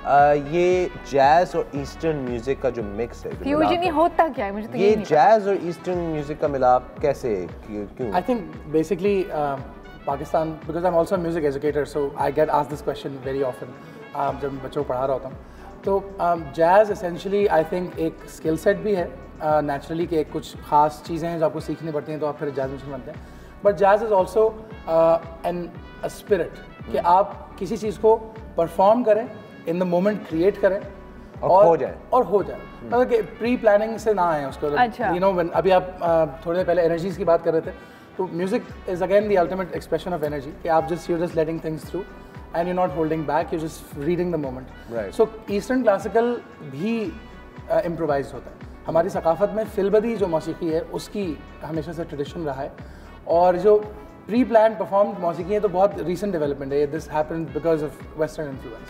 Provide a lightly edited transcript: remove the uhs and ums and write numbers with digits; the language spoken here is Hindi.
ये जैज़ और ईस्टर्न म्यूज़िक का जो मिक्स है, फ्यूजन, ये होता क्या है? मुझे तो ये जैज़ और ईस्टर्न म्यूज़िक का मिलाप कैसे, क्यों? I think basically Pakistan, because I am also music educator, so I get asked this question very often जब बच्चों को पढ़ा रहा होता हूँ। तो जैज़ एसेंशियली आई थिंक एक स्किल सेट भी है नेचुरली कि कुछ खास चीज़ें हैं जो आपको सीखनी पड़ती हैं तो आप फिर जैज़ म्यूजिशियन बनते हैं। But jazz is also an a spirit कि आप किसी चीज़ को परफॉर्म करें, इन द मोमेंट क्रिएट करें और हो जाए मतलब कि प्री प्लानिंग से ना आए उसको। यू नो अभी आप थोड़ी देर पहले एनर्जीज की बात कर रहे थे, तो music is again the ultimate expression of energy कि आप you just letting things through and you not holding back, you just reading the moment. So eastern classical भी इम्प्रोवाइज होता है। हमारी सकाफत में फिलबदी जो मौसीकी है उसकी हमेशा से ट्रेडिशन रहा है, और जो प्री प्लान परफॉर्म मौसीकी है तो बहुत रीसेंट डेवलपमेंट है। This happened because of western influence.